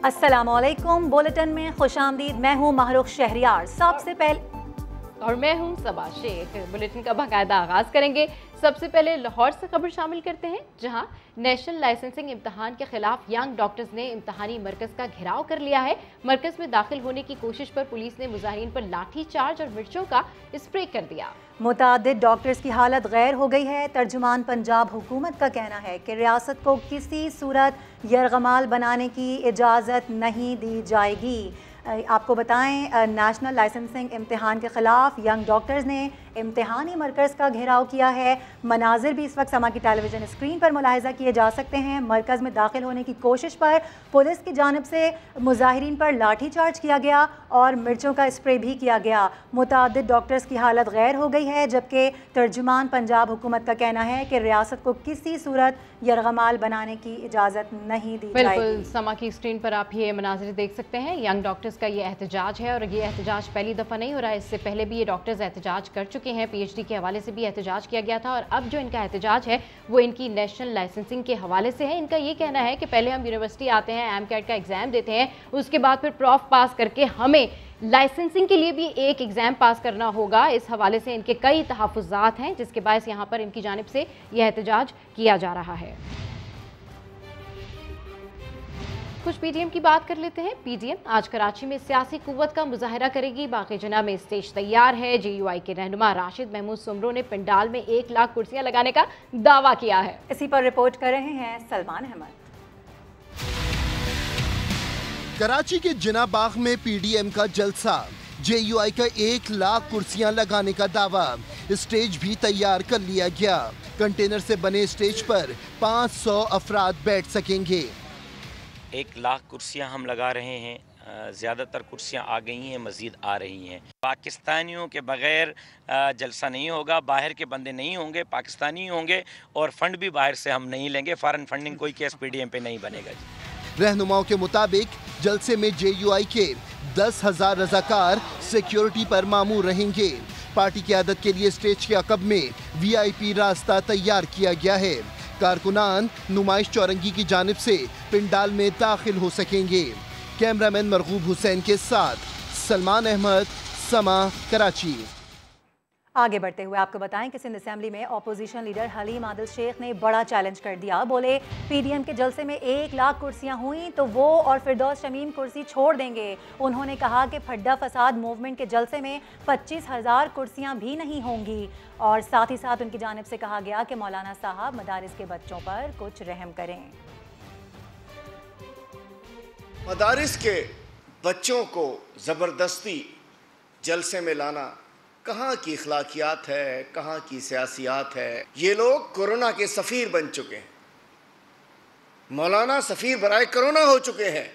अस्सलामुअलैकुम। बुलेटिन में खुशामदीद। मैं हूँ महरुख शहरियार। सबसे पहले और मैं हूं सबा शेख। बुलेटिन का बाकायदा आगाज करेंगे। सबसे पहले लाहौर से खबर शामिल करते हैं, जहां नेशनल लाइसेंसिंग इम्तहान के खिलाफ यंग डॉक्टर्स ने इम्तहानी मरकज का घेराव कर लिया है। मरकज में दाखिल होने की कोशिश पर पुलिस ने मुजाहिरीन पर लाठी चार्ज और मिर्चों का स्प्रे कर दिया। मुतादिद डॉक्टर्स की हालत गैर हो गई है। तर्जुमान पंजाब हुकूमत का कहना है कि रियासत को किसी सूरत यरगमाल बनाने की इजाज़त नहीं दी जाएगी। आपको बताएं, नेशनल लाइसेंसिंग इम्तिहान के खिलाफ यंग डॉक्टर्स ने इम्तिहानी मरकज़ का घेराव किया है। मनाजिर भी इस वक्त समा की टेलीविजन स्क्रीन पर मुलाहिजा किए जा सकते हैं। मरकज़ में दाखिल होने की कोशिश पर पुलिस की जानिब से मुजाहिरीन पर लाठी चार्ज किया गया और मिर्चों का स्प्रे भी किया गया। मुतादिद डॉक्टर्स की हालत गैर हो गई है, जबकि तर्जुमान पंजाब हुकूमत का कहना है कि रियासत को किसी सूरत यरगमाल बनाने की इजाज़त नहीं दी जाएगी। बिल्कुल, समा की स्क्रीन पर आप ये मनाजिर देख सकते हैं। यंग डॉक्टर्स का ये एहतजाज है और ये एहतजाज पहली दफ़ा नहीं हो रहा है। इससे पहले भी ये डॉक्टर्स एहतजाज कर चुके हैं। PhD के हवाले से भी एहतजाज किया गया था और अब जो इनका एहतजाज है वो इनकी नेशनल लाइसेंसिंग के हवाले से है। इनका ये कहना है कि पहले हम यूनिवर्सिटी आते हैं, एमकैट का एग्ज़ाम देते हैं, उसके बाद फिर प्रॉफ पास करके हमें लाइसेंसिंग के लिए भी एक एग्ज़ाम पास करना होगा। इस हवाले से इनके कई तहफ़्फ़ुज़ात हैं, जिसके बायस यहाँ पर इनकी जानिब से यह एहतजाज किया जा रहा है। कुछ PDM की बात कर लेते हैं। PDM आज कराची में सियासी कुव्वत का मुजाहरा करेगी। बाकी जना में स्टेज तैयार है। JUI के रहनुमा राशिद महमूद सुमरो ने पंडाल में 1 लाख कुर्सियां लगाने का दावा किया है। इसी पर रिपोर्ट कर रहे हैं सलमान अहमद। कराची के जिना बाग में PDM का जलसा। JUI का 1 लाख कुर्सियां लगाने का दावा। स्टेज भी तैयार कर लिया गया। कंटेनर से बने स्टेज पर 500 अफराद बैठ सकेंगे। 1 लाख कुर्सियां हम लगा रहे हैं। ज़्यादातर कुर्सियां आ गई हैं, मज़ीद आ रही हैं। पाकिस्तानियों के बग़ैर जलसा नहीं होगा। बाहर के बंदे नहीं होंगे, पाकिस्तानी होंगे और फंड भी बाहर से हम नहीं लेंगे। फॉरेन फंडिंग कोई केस PDM पे नहीं बनेगा जी। रहनुमाओं के मुताबिक जलसे में JUI के 10,000 रज़ाकार सिक्योरिटी पर मामूर रहेंगे। पार्टी क़यादत के लिए स्टेज के अक़ब में VIP रास्ता तैयार किया गया है। कारकुनान नुमाइश चौरंगी की जानिब से पिंडाल में दाखिल हो सकेंगे। कैमरामैन मरगूब हुसैन के साथ सलमान अहमद, समा, कराची। आगे बढ़ते हुए आपको बताएं कि सिंध असेंबली में अपोजिशन लीडर हलीम आदिल शेख ने बड़ा चैलेंज कर दिया। बोले PDM के जलसे में 1 लाख कुर्सियां हुई तो वो और फिरदौस शमीम कुर्सी छोड़ देंगे। उन्होंने कहा कि फड्डा फसाद मूवमेंट के जलसे में 25,000 कुर्सियां भी नहीं होंगी और साथ ही साथ उनकी जानिब से कहा गया कि मौलाना साहब मदारिस के बच्चों पर कुछ रहम करें। मदारिस के बच्चों को ज़बरदस्ती जलसे में लाना कहाँ की अखलाकियात है, कहाँ की सियासियात है। ये लोग कोरोना के सफ़ीर बन चुके हैं। मौलाना सफ़ीर बराए कोरोना हो चुके हैं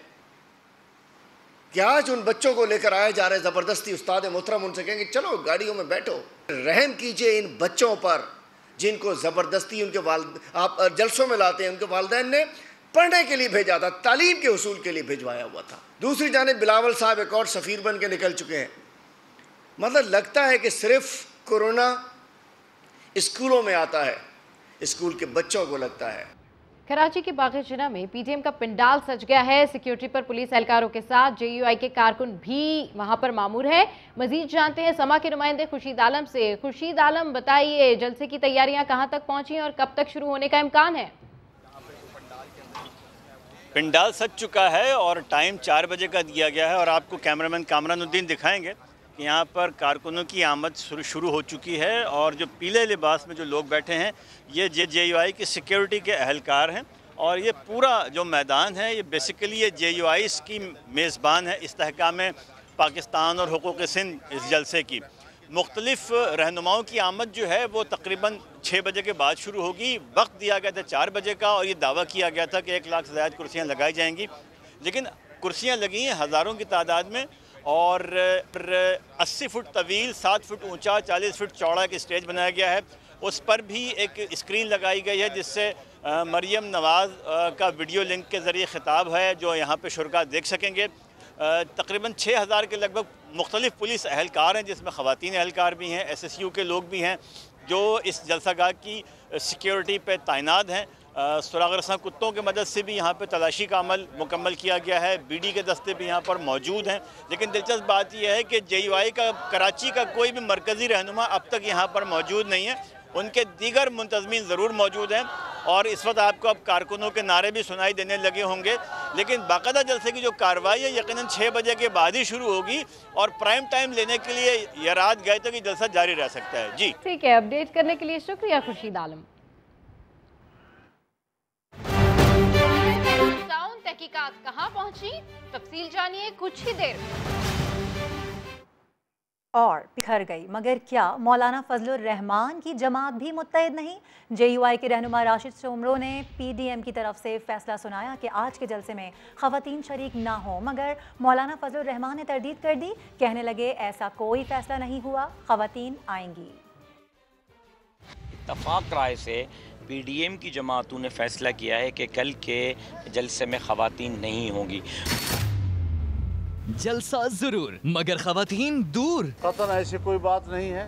कि आज उन बच्चों को लेकर आए जा रहे ज़बरदस्ती। उस्ताद मोहतरम उनसे कहेंगे चलो गाड़ियों में बैठो। रहम कीजिए इन बच्चों पर जिनको ज़बरदस्ती उनके आप जलसों में लाते हैं। उनके वालिदैन ने पढ़ने के लिए भेजा था, तालीम के उसूल के लिए भिजवाया हुआ था। दूसरी जानिब बिलावल साहब एक और सफ़ीर बन के निकल चुके हैं। मतलब लगता है कि सिर्फ कोरोना स्कूलों में आता है, स्कूल के बच्चों को लगता है। कराची के बाग़ जिना में PDM का पंडाल सज गया है। सिक्योरिटी पर पुलिस एहलकारों के साथ JUI के कारकुन भी वहां पर मामूर है। मजीद जानते हैं समा के नुमाइंदे खुर्शीद आलम से। खुर्शीद आलम, बताइए जलसे की तैयारियां कहां तक पहुंची और कब तक शुरू होने का इम्कान है? पंडाल सज चुका है और टाइम 4 बजे का दिया गया है और आपको कैमरामैन कामरानुद्दीन दिखाएंगे कि यहाँ पर कारकुनों की आमद शुरू हो चुकी है और जो पीले लिबास में जो लोग बैठे हैं ये JUI की सिक्योरिटी के अहलकार हैं और ये पूरा जो मैदान है ये बेसिकली ये JUI की मेज़बान है इस्तेहकाम पाकिस्तान और हुकूक़ सिंध इस जलसे की। मुख्तलिफ़ रहनुमाओं की आमद जो है वो तकरीबन 6 बजे के बाद शुरू होगी। वक्त दिया गया था 4 बजे का और ये दावा किया गया था कि 1 लाख से ज़्यादा कुर्सियाँ लगाई जाएंगी, लेकिन कुर्सियाँ लगी हैं हज़ारों की तादाद में और 80 फुट तवील, 7 फुट ऊंचा, 40 फुट चौड़ा एक स्टेज बनाया गया है। उस पर भी एक स्क्रीन लगाई गई है जिससे मरियम नवाज़ का वीडियो लिंक के ज़रिए ख़िताब है जो यहाँ पे शुरका देख सकेंगे। तकरीबन 6,000 के लगभग मुख्तलिफ़ पुलिस एहलकार हैं जिसमें ख़वातीन एहलकार भी हैं, SSU के लोग भी हैं जो इस जलसागाह की सिक्योरिटी पे तैनात हैं। सुराग रसां कुत्तों की मदद से भी यहाँ पे तलाशी का अमल मुकम्मल किया गया है। बीडी के दस्ते भी यहाँ पर मौजूद हैं। लेकिन दिलचस्प बात यह है कि JUI का कराची का कोई भी मरकज़ी रहनुमा अब तक यहाँ पर मौजूद नहीं है। उनके दीगर मुंतज़मीन ज़रूर मौजूद हैं और इस वक्त आपको अब कारकुनों के नारे भी सुनाई देने लगे होंगे। लेकिन बाकायदा जलसे की जो कार्रवाई है यकीनन 6 बजे के बाद ही शुरू होगी और प्राइम टाइम लेने के लिए यह रात गए तो कि जलसा जारी रह सकता है। जी ठीक है, अपडेट करने के लिए शुक्रिया खुर्शीद आलम। तहकीकात कहां पहुंची, तफसील जानिए कुछ ही देर और बिखर गई। मगर क्या मौलाना फजलुर रहमान की जमात भी मुत्तहिद नहीं? JUI के रहनुमा राशिद सोमरो ने PDM की तरफ से फैसला सुनाया कि आज के जलसे में खवातीन शरीक ना हो, मगर मौलाना फजलुर रहमान ने तरदीद कर दी। कहने लगे ऐसा कोई फैसला नहीं हुआ, खवातीन आएंगी। इत्तफाक राय से PDM की जमातों ने फैसला किया है कि कल के जलसे में खवातीन नहीं होंगी। जलसा जरूर मगर खवातीन दूर। कतन ऐसी कोई बात नहीं है,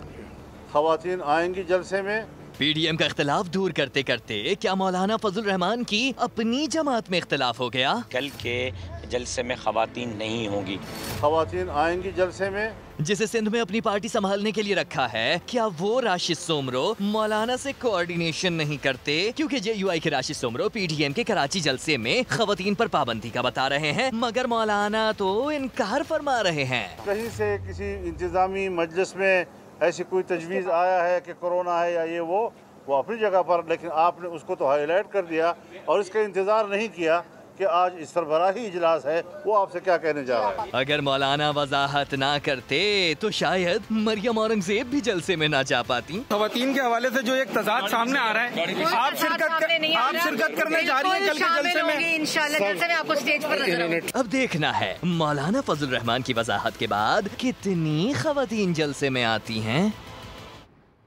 खवातीन आएंगी जलसे में। PDM का इख्तलाफ दूर करते करते क्या मौलाना फजलुर रहमान की अपनी जमात में इख्तलाफ हो गया? कल के जलसे में खवातीन नहीं होंगी। खवातीन आएंगी जलसे में। जिसे सिंध में अपनी पार्टी संभालने के लिए रखा है, क्या वो राशिद सोमरो मौलाना से कोऑर्डिनेशन नहीं करते? क्योंकि JUI के राशिद सोमरो PDM के कराची जलसे में खवातीन पर पाबंदी का बता रहे हैं, मगर मौलाना तो इनकार फरमा रहे हैं। कहीं से किसी इंतजामी मजलिस में ऐसी कोई तजवीज़ आया है कि कोरोना है या ये वो अपनी जगह पर, लेकिन आपने उसको तो हाईलाइट कर दिया और इसका इंतज़ार नहीं किया कि आज इस सरबराही इजलास है। वो आपसे क्या कहने जा रहा है? अगर मौलाना वजाहत ना करते तो शायद मरियम औरंगजेब भी जलसे में ना जा पाती। खवातीन के हवाले से जो एक तजाद सामने आ रहा है, आप शिरकत करने जा रही है कल के जलसे में। इंशाल्लाह जलसे में आपको स्टेज पर नजर आएंगे। अब देखना है मौलाना फजलुर रहमान की वजाहत के बाद कितनी खवातीन जलसे में आती हैं।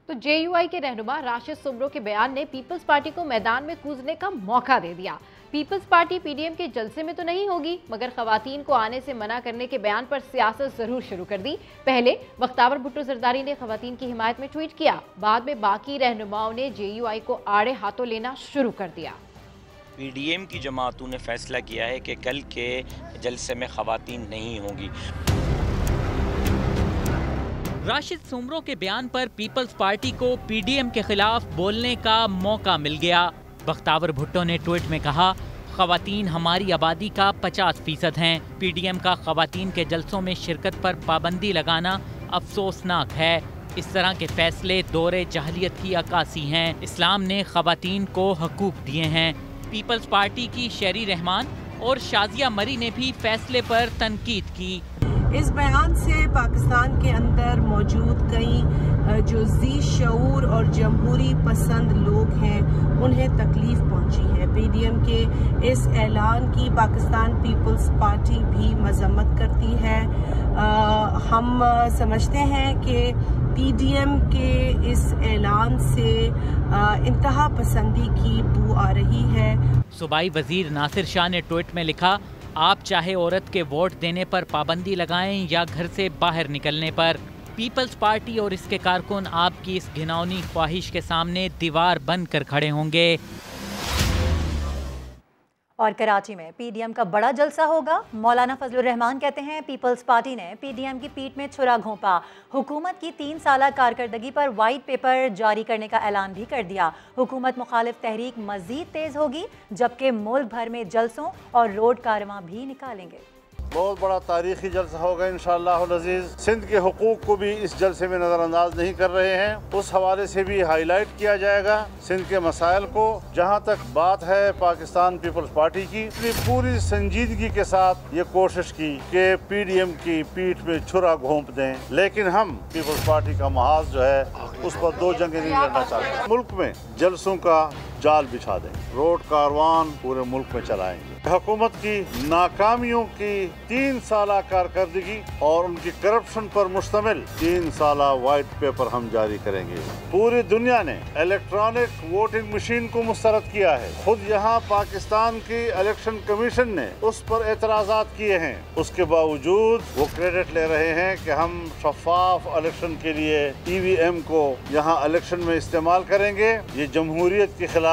तो JUI के रहनुमा राशिद सोमरो के बयान ने पीपल्स पार्टी को मैदान में कूदने का मौका दे दिया। पीपल्स पार्टी PDM के जलसे में तो नहीं होगी, मगर खवातीन को आने से मना करने के बयान पर सियासत जरूर शुरू कर दी। पहले बख्तावर भुट्टो जरदारी ने खवातीन की हिमायत में ट्वीट किया, बाद में बाकी रहनुमाओं ने JUI को आड़े हाथों लेना शुरू कर दिया। PDM की जमातों ने फैसला किया है कि कल के जलसे में खवातीन नहीं होंगी। राशिद सोमरो के बयान पर पीपल्स पार्टी को PDM के खिलाफ बोलने का मौका मिल गया। बख्तावर भुट्टो ने ट्वीट में कहा, खवातीन हमारी आबादी का 50% हैं। PDM का खवातीन के जलसों में शिरकत पर पाबंदी लगाना अफसोसनाक है। इस तरह के फैसले दौरे जहलियत की अक्कासी हैं। इस्लाम ने खवातीन को हकूक दिए हैं। पीपल्स पार्टी की शेरी रहमान और शाजिया मरी ने भी फैसले पर तनकीद की। इस बयान से पाकिस्तान के अंदर मौजूद कई जो ज़ी शऊर और जमहूरी पसंद लोग हैं उन्हें तकलीफ पहुंची है। PDM के इस ऐलान की पाकिस्तान पीपल्स पार्टी भी मजम्मत करती है। हम समझते हैं कि PDM के इस ऐलान से इंतहा पसंदी की बू आ रही है। सूबाई वजीर नासिर शाह ने ट्वीट में लिखा, आप चाहे औरत के वोट देने पर पाबंदी लगाएं या घर से बाहर निकलने पर, पीपल्स पार्टी और इसके कारकुन आपकी इस घिनौनी ख्वाहिश के सामने दीवार बनकर खड़े होंगे। और कराची में PDM का बड़ा जलसा होगा। मौलाना फजलुर रहमान कहते हैं पीपल्स पार्टी ने PDM की पीठ में छुरा घोंपा। हुकूमत की 3 साला कारकर्दगी पर वाइट पेपर जारी करने का ऐलान भी कर दिया। हुकूमत मुखालिफ तहरीक मजीद तेज होगी, जबकि मुल्क भर में जलसों और रोड कारवां भी निकालेंगे। बहुत बड़ा तारीखी जलसा होगा इंशाअल्लाह अज़ीज़। सिंध के हुकूक को भी इस जलसे में नज़रअंदाज नहीं कर रहे हैं। उस हवाले से भी हाईलाइट किया जाएगा सिंध के मसाइल को। जहाँ तक बात है पाकिस्तान पीपल्स पार्टी की, पूरी संजीदगी के साथ ये कोशिश की कि PDM की पीठ में छुरा घोंप दें, लेकिन हम पीपल्स पार्टी का महाज जो है उस पर 2 जंगें नहीं लड़ना चाहते। मुल्क में जलसों का जाल बिछा दें, रोड कारवान पूरे मुल्क में चलाएंगे। हुकूमत की नाकामियों की 3 साला कारकर्दगी और उनकी करप्शन पर मुश्तमिल 3 साला वाइट पेपर हम जारी करेंगे। पूरी दुनिया ने इलेक्ट्रॉनिक वोटिंग मशीन को मुस्तरद किया है। खुद यहाँ पाकिस्तान की इलेक्शन कमीशन ने उस पर एतराज़ात किए हैं। उसके बावजूद वो क्रेडिट ले रहे हैं कि हम शफाफ इलेक्शन के लिए EVM को यहाँ इलेक्शन में इस्तेमाल करेंगे। ये जमहूरियत के खिलाफ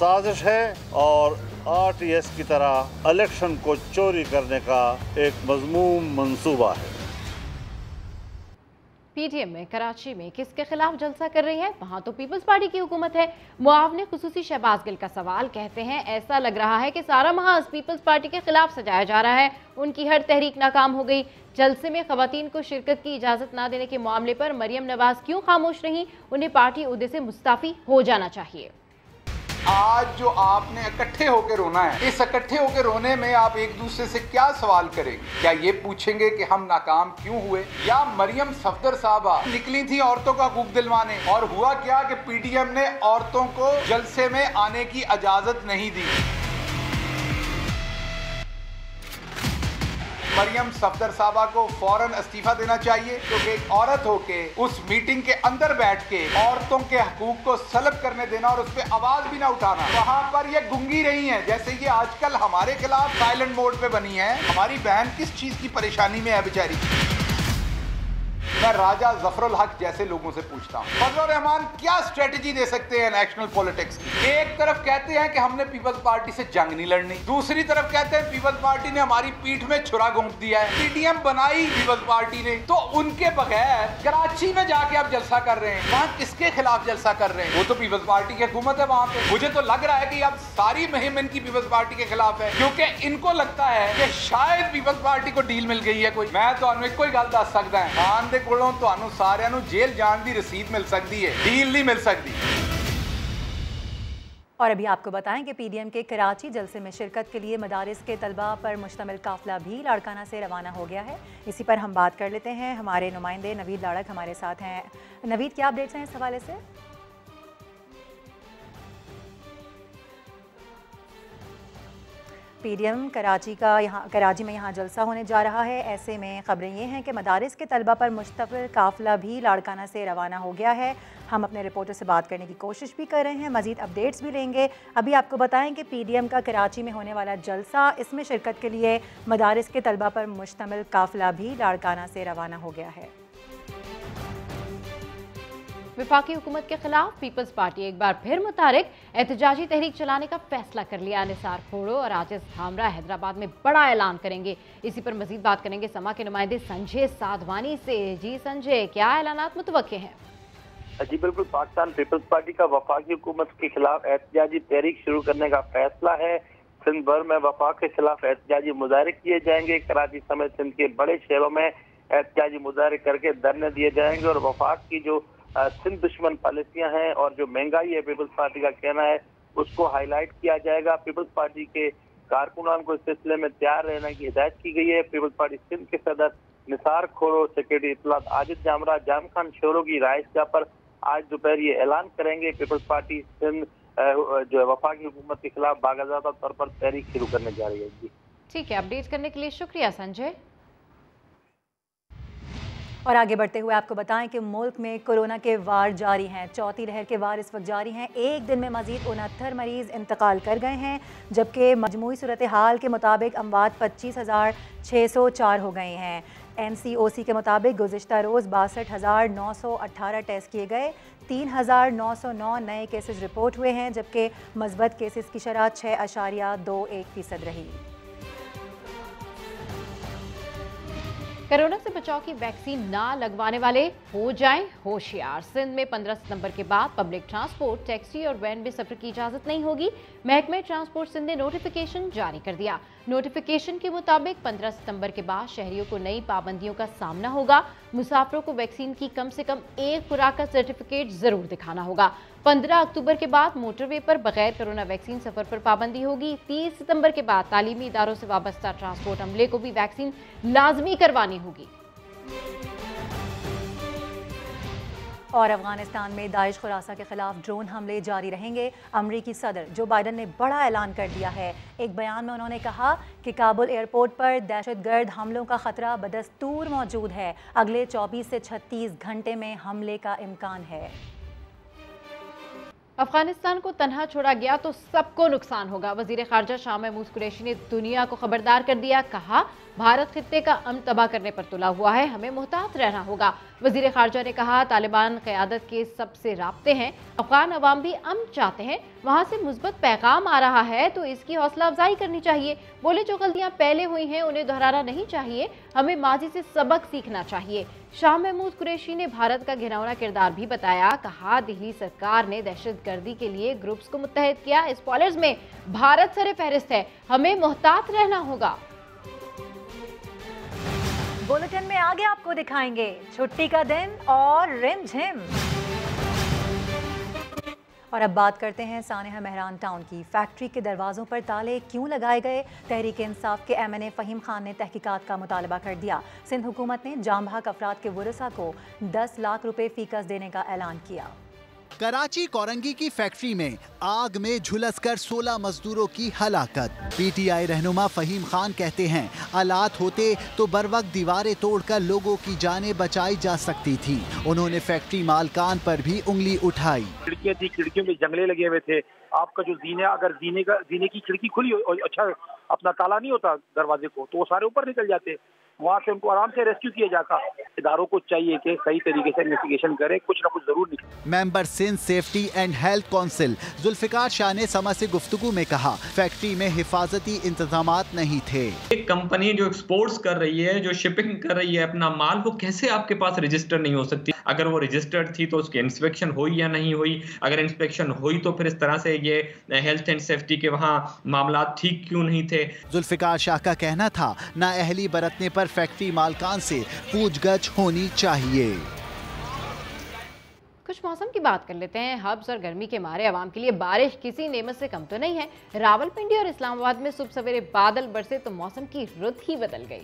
साजिश है और RTS की तरह इलेक्शन को चोरी करने का एक मज़मूम मंसूबा है। PDM में कराची में किसके खिलाफ जलसा कर रही है? वहां तो पीपल्स पार्टी की हुकूमत है। मुआवने खुसूसी शहबाज गिल का सवाल, कहते हैं ऐसा लग रहा है कि सारा महाज पीपल्स पार्टी के खिलाफ सजाया जा रहा है। उनकी हर तहरीक नाकाम हो गई। जलसे में खवातीन को शिरकत की इजाजत ना देने के मामले पर मरियम नवाज क्यों खामोश रही? उन्हें पार्टी ओहदे से मुस्ताफी हो जाना चाहिए। आज जो आपने इकट्ठे होकर रोना है, इस इकट्ठे होकर रोने में आप एक दूसरे से क्या सवाल करेंगे? क्या ये पूछेंगे कि हम नाकाम क्यों हुए? या मरियम सफदर साहबा निकली थी औरतों का हकूक दिलवाने, और हुआ क्या कि PDM ने औरतों को जलसे में आने की इजाजत नहीं दी। मरियम सफदर साहबा को फौरन इस्तीफा देना चाहिए, क्योंकि एक औरत होके उस मीटिंग के अंदर बैठ के औरतों के हकूक को सलब करने देना और उस पर आवाज भी ना उठाना, वहाँ पर ये गुंगी रही हैं। जैसे ये आजकल हमारे खिलाफ साइलेंट मोड पे बनी है। हमारी बहन किस चीज की परेशानी में है बेचारी? मैं राजा जफरुल हक जैसे लोगों से पूछता हूँ, फजलुर रहमान क्या स्ट्रेटजी दे सकते हैं नेशनल पॉलिटिक्स की? एक तरफ कहते हैं कि हमने पीपल्स पार्टी से जंग नहीं लड़नी, दूसरी तरफ कहते हैं पीपल्स पार्टी ने हमारी पीठ में छुरा घोंप दिया है। PDM बनाई पीपल्स पार्टी ने, तो उनके बगैर कराची में जाके आप जलसा कर रहे हैं। वहाँ किसके खिलाफ जलसा कर रहे हैं? वो तो पीपल्स पार्टी की हुकूमत है वहाँ पे। मुझे तो लग रहा है कि अब सारी मुहिम इनकी पीपल्स पार्टी के खिलाफ है, क्योंकि इनको लगता है कि शायद पीपल्स पार्टी को डील मिल गई है कोई। मैं तो एक कोई गल दस सकता है, खान दे कोलों ਤੁਹਾਨੂੰ ਸਾਰਿਆਂ ਨੂੰ जेल जान की रसीद मिल सकती है, डील नहीं मिल सकती। और अभी आपको बताएं कि PDM के कराची जलसे में शिरकत के लिए मदारिस के तलबा पर मुश्तमिल काफिला भी लाड़काना से रवाना हो गया है। इसी पर हम बात कर लेते हैं। हमारे नुमाइंदे नवीद लाड़क हमारे साथ हैं। नवीद, क्या अपडेट्स हैं इस हवाले से? PDM कराची में यहाँ जलसा होने जा रहा है। ऐसे में खबरें ये हैं कि मदारिस के तलबा पर मुश्तमिल काफिला भी लाड़काना से रवाना हो गया है। हम अपने रिपोर्टर से बात करने की कोशिश भी कर रहे हैं, मज़ीद अपडेट्स भी लेंगे। अभी आपको बताएं कि PDM का कराची में होने वाला जलसा, इसमें शिरकत के लिए मदारिस के तलबा पर मुश्तमिल काफिला भी लाड़काना से रवाना हो गया है। वफाकी हुकूमत के खिलाफ पीपल्स पार्टी एक बार फिर मुतारिक, एहतजाजी तहरीक चलाने का फैसला कर लिया। निसार खोड़ो और आजिज धामरा हैदराबाद में बड़ा ऐलान करेंगे। इसी पर मजीद बात करेंगे समा के नुमाइंदे संजय साधवानी से। जी संजय, क्या ऐलानात मुतवक्के हैं? जी बिल्कुल, पाकिस्तान पीपल्स पार्टी का वफाकी हुकूमत के खिलाफ एहतजाजी तहरीक शुरू करने का फैसला है। सिंध भर में वफाक के खिलाफ एहतजाजी मुजाहरे किए जाएंगे। कराची समेत सिंध के बड़े शहरों में एहतजाजी मुजाहरे करके धरने दिए जाएंगे और वफाक की जो सिंध दुश्मन पॉलिसियां हैं और जो महंगाई है, पीपल्स पार्टी का कहना है, उसको हाईलाइट किया जाएगा। पीपल्स पार्टी के कारकुनान को इस सिलसिले में तैयार रहने की हिदायत की गई है। पीपल्स पार्टी सिंध के सदर निसार खोड़ो, सेक्रेटरी इत्तलात आजिद जामरा, जाम खान शोरों की राइशगाह पर आज दोपहर ये ऐलान करेंगे। पीपल्स पार्टी सिंध जो है वफाकी हुकूमत के खिलाफ बाकायदा तौर पर तहरीक शुरू करने जा रही है। जी ठीक है, अपडेट करने के लिए शुक्रिया संजय। और आगे बढ़ते हुए आपको बताएं कि मुल्क में कोरोना के वार जारी हैं। चौथी लहर के वार इस वक्त जारी हैं। एक दिन में मजीद 69 मरीज़ इंतकाल कर गए हैं, जबकि मजमूई सूरत हाल के मुताबिक अमवात 25,604 हो गए हैं। NCOC के मुताबिक गुज़िश्ता रोज़ 62,918 टेस्ट किए गए, 3,909 नए केसेस रिपोर्ट हुए हैं, जबकि मस्बत केसेस की शरह 6.21% रही। कोरोना से बचाव की वैक्सीन ना लगवाने वाले हो जाएं होशियार। सिंध में 15 सितंबर के बाद पब्लिक ट्रांसपोर्ट, टैक्सी और वैन में सफर की इजाजत नहीं होगी। महकमे ट्रांसपोर्ट सिंध ने नोटिफिकेशन जारी कर दिया। नोटिफिकेशन के मुताबिक 15 सितंबर के बाद शहरियों को नई पाबंदियों का सामना होगा। मुसाफिरों को वैक्सीन की कम से कम एक खुराक का सर्टिफिकेट जरूर दिखाना होगा। 15 अक्टूबर के बाद मोटरवे पर बगैर कोरोना वैक्सीन सफर पर पाबंदी होगी। 30 सितंबर के बाद तालीमी इदारों से वाबस्ता ट्रांसपोर्ट अमले को भी वैक्सीन लाजमी करवानी होगी। और अफगानिस्तान में दाइश खुरासा के खिलाफ ड्रोन हमले जारी रहेंगे। अमरीकी सदर जो बाइडन ने बड़ा ऐलान कर दिया है। एक बयान में उन्होंने कहा कि काबुल एयरपोर्ट पर दहशतगर्द हमलों का खतरा बदस्तूर मौजूद है। अगले 24 से 36 घंटे में हमले का इम्कान है। अफगानिस्तान को तन्हा छोड़ा गया तो सबको नुकसान होगा। वजीर खारजा शाह महमूद कुरैशी ने दुनिया को खबरदार कर दिया। कहा, भारत खित्ते का अमन तबाह करने पर तुला हुआ है, हमें मुहतात रहना होगा। वजीर खारजा ने कहा, तालिबान क़यादत के सबसे राब्ते हैं, अफगान अवाम भी अमन चाहते हैं। वहाँ से मुस्बत पैगाम आ रहा है तो इसकी हौसला अफजाई करनी चाहिए। बोले जो गलतियाँ पहले हुई हैं उन्हें दोहराना नहीं चाहिए, हमें माजी से सबक सीखना चाहिए। शाह महमूद कुरैशी ने भारत का घिनौना किरदार भी बताया। कहा दिल्ली सरकार ने दहशतगर्दी के लिए ग्रुप्स को मुत्तहद किया, स्पॉयलर्स में भारत सरे फहरिस्त है, हमें मोहतात रहना होगा। बुलेटिन में आगे आपको दिखाएंगे छुट्टी का दिन और रिमझिम। और अब बात करते हैं सानेहा मेहरान टाउन की। फैक्ट्री के दरवाज़ों पर ताले क्यों लगाए गए? तहरीक इंसाफ के MNA फ़हीम खान ने तहकीकात का मुतालबा कर दिया। सिंध हुकूमत ने जाम बहक अफराद के वरसा को 10 लाख रुपए फीकस देने का ऐलान किया। कराची कोरंगी की फैक्ट्री में आग में झुलसकर 16 मजदूरों की हलाकत। PTI रहनुमा फ़हीम खान कहते हैं हालात होते तो बर वक्त दीवारें तोड़कर लोगों की जानें बचाई जा सकती थी। उन्होंने फैक्ट्री मालकान पर भी उंगली उठाई। खिड़कियां थी, खिड़कियों में जंगले लगे हुए थे। आपका जो जीने, अगर जीने की खिड़की खुली हो, अच्छा अपना ताला नहीं होता दरवाजे को, तो वो सारे ऊपर निकल जाते। वहाँ से उनको आराम से रेस्क्यू किया जाता। इदारों को चाहिए कि सही तरीके से इन्वेस्टिगेशन करे, कुछ न कुछ जरूर निकले। Member Sindh safety and health council Zulfiqar Shah ने समा से गुफ्तगू में कहा फैक्ट्री में हिफाजती इंतजामात नहीं थे। एक कंपनी जो एक्सपोर्ट्स कर रही है, जो शिपिंग कर रही है अपना माल, वो कैसे आपके पास रजिस्टर नहीं हो सकती? अगर वो रजिस्टर्ड थी तो उसकी इंस्पेक्शन हुई या नहीं हुई? अगर इंस्पेक्शन हुई तो फिर इस तरह से ये हेल्थ एंड सेफ्टी के वहाँ मामला ठीक क्यों नहीं थे? जुल्फिकार शाह का कहना था नाअहली बरतने पर फैक्ट्री मालकान से पूछगछ होनी चाहिए। कुछ मौसम की बात कर लेते हैं। हब्स और गर्मी के मारे आवाम के लिए बारिश किसी नेमत से कम तो नहीं है। रावलपिंडी और इस्लामाबाद में सुबह सवेरे बादल बरसे तो मौसम की रुत ही बदल गई।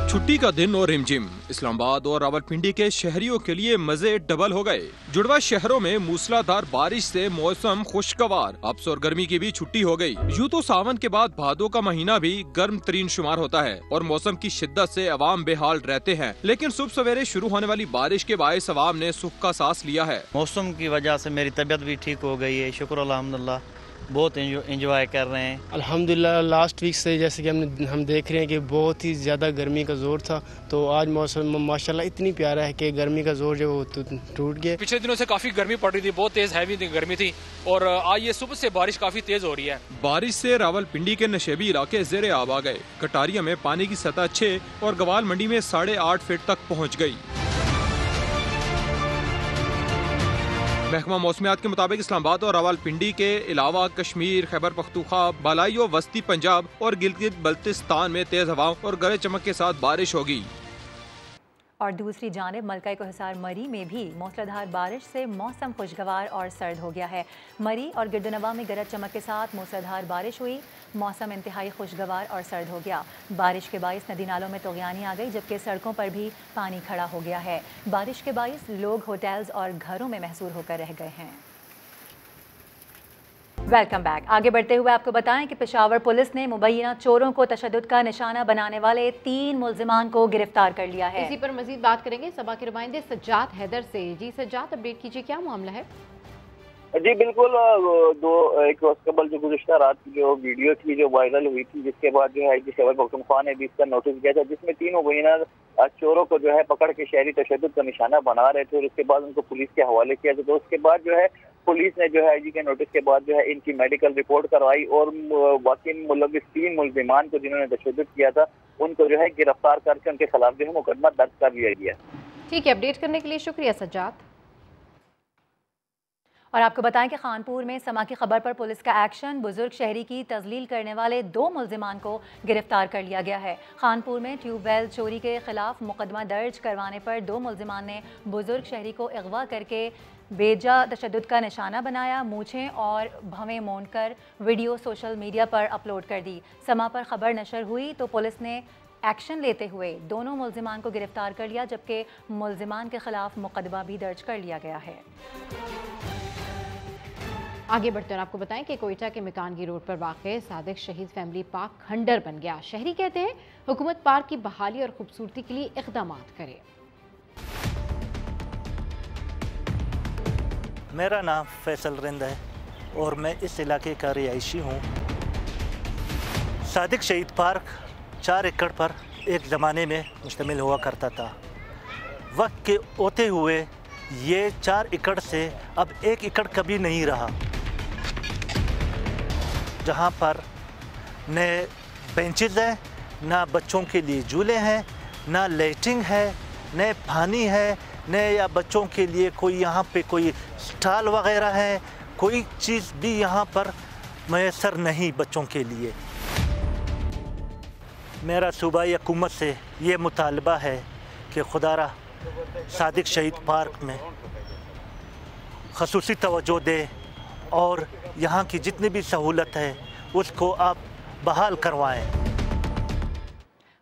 छुट्टी का दिन और रिमझिम इस्लामाबाद और रावलपिंडी के शहरियों के लिए मजे डबल हो गए। जुड़वा शहरों में मूसलाधार बारिश से मौसम खुशगवार, हब्स और गर्मी की भी छुट्टी हो गई। यूं तो सावन के बाद भादों का महीना भी गर्म तरीन शुमार होता है और मौसम की शिद्दत से अवाम बेहाल रहते हैं, लेकिन सुबह सवेरे शुरू होने वाली बारिश के बायस अवाम ने सुख का सांस लिया है। मौसम की वजह से मेरी तबीयत भी ठीक हो गई है, शुक्र अल्हम्दुलिल्लाह, बहुत एंजॉय कर रहे हैं अल्हम्दुलिल्लाह। लास्ट वीक से जैसे कि हम देख रहे हैं कि बहुत ही ज़्यादा गर्मी का जोर था, तो आज मौसम माशाल्लाह इतनी प्यारा है कि गर्मी का जोर जो टूट गया। पिछले दिनों से काफ़ी गर्मी पड़ रही थी, बहुत तेज़ हैवी गर्मी थी, और आज ये सुबह से बारिश काफ़ी तेज़ हो रही है। बारिश से रावलपिंडी के नशेबी इलाके ज़ेरे आब आ गए। कटारिया में पानी की सतह 6 और गवाल मंडी में 8.5 फीट तक पहुँच गई। महकमा मौसमियात के मुताबिक इस्लामाबाद और रावलपिंडी के अलावा कश्मीर, खैबर पख्तूनख्वा, बालाई और वस्ती पंजाब और गिलगित बल्तिस्तान में तेज हवाओं और गरज चमक के साथ बारिश होगी। और दूसरी जानिब मलका कोहिसार मरी में भी मूसलाधार बारिश से मौसम खुशगवार और सर्द हो गया है। मरी और गिरदनवा में गरज चमक के साथ मूसलाधार बारिश हुई, मौसम इंतहाई खुशगवार और सर्द हो गया। बारिश के बाइस नदी नालों में तोगयानी आ गई, जबकि सड़कों पर भी पानी खड़ा हो गया है। बारिश के बाइस लोग होटल्स और घरों में महसूर होकर रह गए हैं। Welcome back. आगे बढ़ते हुए आपको बताएं कि पेशावर पुलिस ने मुबैना चोरों को तशद्दुद का निशाना बनाने वाले 3 मुल्जिमान को गिरफ्तार कर लिया है। इसी पर मजीद बात करेंगे सभा के नुमाइंदे सज्जाद हैदर से। जी सज्जाद, अपडेट कीजिए, क्या मामला है? जी बिल्कुल, एक रोज कबल जो गुज़िश्ता रात की जो वीडियो थी जो वायरल हुई थी, जिसके बाद जो है खैबर पख्तूनख्वा ने भी इसका नोटिस किया था, जिसमें 3 मुबैना चोरों को जो है पकड़ के शहरी तशद्दुद का निशाना बना रहे थे और उसके बाद उनको पुलिस के हवाले किया था। तो उसके बाद जो है पुलिस ने जो है आईजी के नोटिस के बाद जो है इनकी मेडिकल रिपोर्ट करवाई और वाकई मुलविस 3 मुल्जिमान को जिन्होंने तशद्दुद किया था उनको जो है गिरफ्तार करके उनके खिलाफ जो है मुकदमा दर्ज कर लिया गया। ठीक है, अपडेट करने के लिए शुक्रिया सज्जाद। और आपको बताएं कि खानपुर में समा की खबर पर पुलिस का एक्शन, बुजुर्ग शहरी की तजलील करने वाले 2 मुल्जिमान को गिरफ्तार कर लिया गया है। खानपुर में ट्यूबवेल चोरी के खिलाफ मुकदमा दर्ज करवाने पर 2 मुल्जिमान ने बुजुर्ग शहरी को अगवा करके बेजा तशद्दुद का निशाना बनाया, मूछें और भवें मोड़ कर वीडियो सोशल मीडिया पर अपलोड कर दी। समा पर खबर नशर हुई तो पुलिस ने एक्शन लेते हुए दोनों मुल्जिमान को गिरफ्तार कर लिया, जबकि मुल्जिमान के खिलाफ मुकदमा भी दर्ज कर लिया गया है। आगे बढ़ते हैं, आपको बताएं कि कोयटा के मिकानगी रोड पर वाक़ सादिक शहीद फैमिली पार्क खंडर बन गया। शहरी कहते हैं हुकूमत पार्क की बहाली और खूबसूरती के लिए इक़दामात करे। मेरा नाम फैसल रिंद है और मैं इस इलाके का रिहायशी हूँ। सादिक शहीद पार्क 4 एकड़ पर एक ज़माने में मुश्तमिल हुआ करता था। वक्त के होते हुए ये 4 एकड़ से अब 1 एकड़ कभी नहीं रहा। जहाँ पर न बेंचेज हैं, ना बच्चों के लिए झूले हैं, ना लाइटिंग है, न पानी है, न या बच्चों के लिए कोई यहाँ पे कोई स्टॉल वगैरह है, कोई चीज़ भी यहाँ पर मैसर नहीं बच्चों के लिए। मेरा सूबाई हुकूमत से ये मुतालबा है कि खुदारा सादिक शहीद पार्क में ख़ुसूसी तवज्जो दे और यहाँ की जितनी भी सहूलत है उसको आप बहाल करवाएं।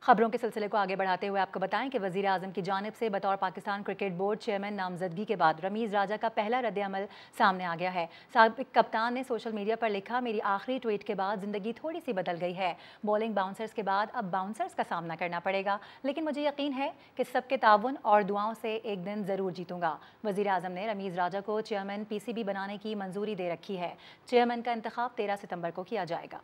खबरों के सिलसिले को आगे बढ़ाते हुए आपको बताएं कि वज़ीर आज़म की जानिब से बतौर पाकिस्तान क्रिकेट बोर्ड चेयरमैन नामजदगी के बाद रमीज़ राजा का पहला रद्द-ए-अमल सामने आ गया है। साबिक कप्तान ने सोशल मीडिया पर लिखा, मेरी आखिरी ट्वीट के बाद ज़िंदगी थोड़ी सी बदल गई है। बॉलिंग बाउंसर्स के बाद अब बाउंसर्स का सामना करना पड़ेगा, लेकिन मुझे यकीन है कि सबके ताउन और दुआओं से एक दिन ज़रूर जीतूंगा। वज़ीर आज़म ने रमीज़ राजा को चेयरमैन PCB बनाने की मंजूरी दे रखी है। चेयरमैन का इंतखाब 13 सितंबर को किया जाएगा।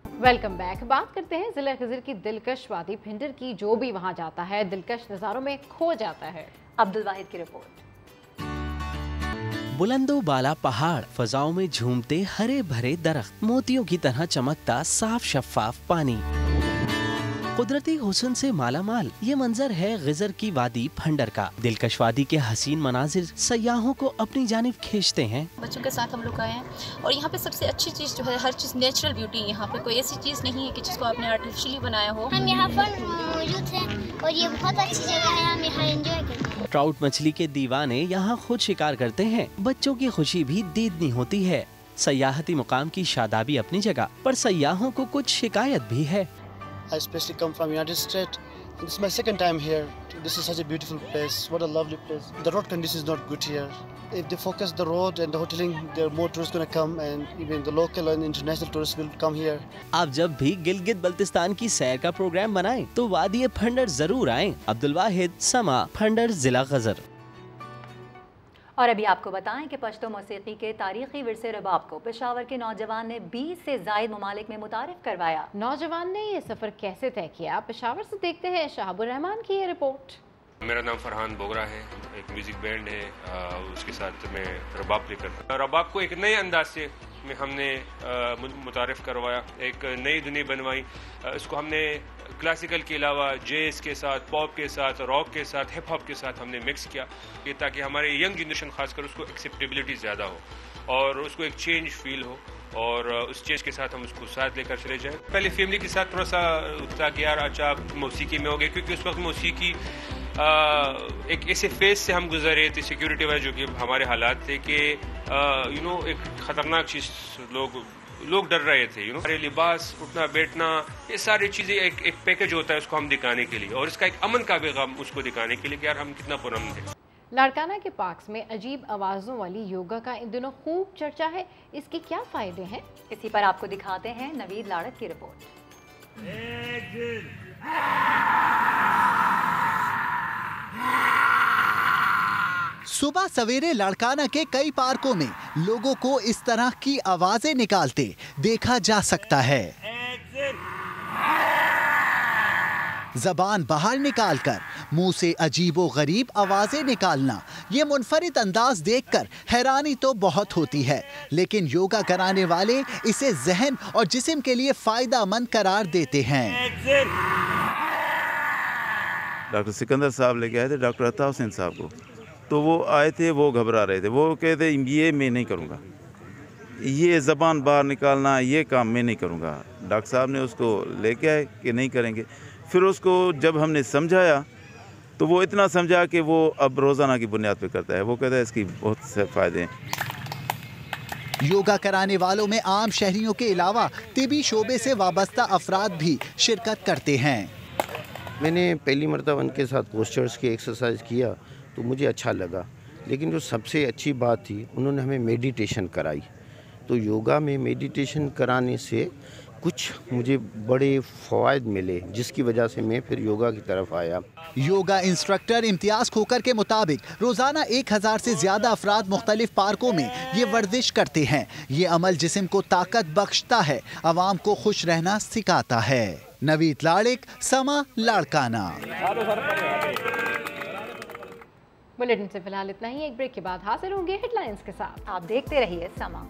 Welcome back. बात करते हैं जिला खिज़र की दिलकश वादी भिंडर की। जो भी वहां जाता है दिलकश नज़ारों में खो जाता है। अब्दुल वाहिद की रिपोर्ट। बुलंदो बाला पहाड़, फजाओं में झूमते हरे भरे दरख्त, मोतियों की तरह चमकता साफ शफाफ पानी, कुदरती हुस्न से माला माल, ये मंजर है गिजर की वादी भंडर का। दिलकश वादी के हसीन मनाजिर सयाहों को अपनी जानिब खींचते हैं। बच्चों के साथ हम लोग आए हैं और यहाँ पे सबसे अच्छी चीज़ जो है, हर चीज़ नेचुरल ब्यूटी है। यहाँ पे कोई ऐसी चीज़ नहीं है कि जिसको आपने आर्टिफिशियली बनाया हो। हम यहाँ पर मौजूद हैं और ये बहुत अच्छी जगह है, हम यहाँ एंजॉय करते हैं। ट्राउट मछली के दीवाने यहाँ खुद शिकार करते हैं। बच्चों की खुशी भी दीदनी होती है। सयाहती मुकाम की शादाबी अपनी जगह, पर सयाहों को कुछ शिकायत भी है। I especially come from United States. This is my second time here. This is such a beautiful place. What a lovely place. The road condition is not good here. If they focus the road and the hoteling, there are more tourists going to come, and even the local and international tourists will come here. आप जब भी गिलगित बल्तिस्तान की सैर का programme बनाएं, तो वादी भंडर जरूर आएं। अब्दुल वाहिद, समा, भंडर, जिला खज़र। और अभी आपको बताएं कि पश्तो मौसीकी के तारीखी विरसे रबाब को पेशावर के नौजवान ने 20 से ज़ायद ममालिक में मुतारिफ करवाया। नौजवान ने ये सफ़र कैसे तय किया, पेशावर से देखते हैं शाहबुर रहमान की ये रिपोर्ट। मेरा नाम फरहान बोगरा है, एक म्यूज़िक बैंड है, उसके साथ मैं रबाब प्ले करता हूँ। रबाब को एक नए अंदाज से में हमने मुतारिफ करवाया, एक नई दुनिया बनवाई। इसको हमने क्लासिकल के अलावा जैज़ के साथ, पॉप के साथ, रॉक के साथ, हिप हॉप के साथ हमने मिक्स किया, ताकि हमारे यंग जनरेशन खासकर उसको एक्सेप्टेबिलिटी ज़्यादा हो और उसको एक चेंज फील हो और उस चेंज के साथ हम उसको साथ लेकर चले जाएं। पहले फैमिली के साथ थोड़ा सा था कि यार अच्छा मौसीकी में हो गए, क्योंकि उस वक्त मौसीकी एक ऐसे फेज से हम गुजरे थे सिक्योरिटी वाइज, जो कि हमारे हालात थे कि एक ख़तरनाक चीज़ लोग डर रहे थे। हमारे लिबास, उठना बैठना, ये सारी चीज़ें एक पैकेज होता है उसको हम दिखाने के लिए, और इसका एक अमन का पैगाम उसको दिखाने के लिए कि यार हम कितना पुरअमन थे। लाड़काना के पार्क्स में अजीब आवाज़ों वाली योगा का इन दिनों खूब चर्चा है। इसके क्या फ़ायदे हैं, इसी पर आपको दिखाते हैं नवीद लाड़क की रिपोर्ट। सुबह सवेरे लाड़काना के कई पार्कों में लोगों को इस तरह की आवाजें निकालते देखा जा सकता है। जबान बाहर निकालकर मुंह से अजीबो गरीब आवाजें निकालना, ये मुनफरिद अंदाज देखकर हैरानी तो बहुत होती है, लेकिन योगा कराने वाले इसे जहन और जिस्म के लिए फायदेमंद करार देते हैं। डॉक्टर सिकंदर साहब लेके आए थे डॉक्टर अता हुसैन साहब को, तो वो आए थे, वो घबरा रहे थे, वो कहते ये मैं नहीं करूँगा, ये ज़बान बाहर निकालना ये काम मैं नहीं करूँगा। डॉक्टर साहब ने उसको लेके आए कि नहीं करेंगे। फिर उसको जब हमने समझाया तो वो इतना समझा कि वो अब रोज़ाना की बुनियाद पे करता है। वो कहता है इसकी बहुत से फ़ायदे हैं। योगा कराने वालों में आम शहरियों के अलावा तिबी शोबे से वाबस्ता अफराद भी शिरकत करते हैं। मैंने पहली मरतबा उनके साथ पोस्चर्स की एक्सरसाइज किया तो मुझे अच्छा लगा, लेकिन जो सबसे अच्छी बात थी उन्होंने हमें मेडिटेशन कराई। तो योगा में मेडिटेशन कराने से कुछ मुझे बड़े फ़वाइद मिले, जिसकी वजह से मैं फिर योगा की तरफ आया। योगा इंस्ट्रक्टर इम्तियाज़ खोकर के मुताबिक रोज़ाना 1000 से ज़्यादा अफराद मुख्तलिफ पार्कों में ये वर्जिश करते हैं। ये अमल जिस्म को ताकत बख्शता है, आवाम को खुश रहना सिखाता है। नवीद लाड़िक, समा, लाड़काना। बुलेटिन से फिलहाल इतना ही। एक ब्रेक के बाद हाजिर होंगे हेडलाइंस के साथ। आप देखते रहिए समा।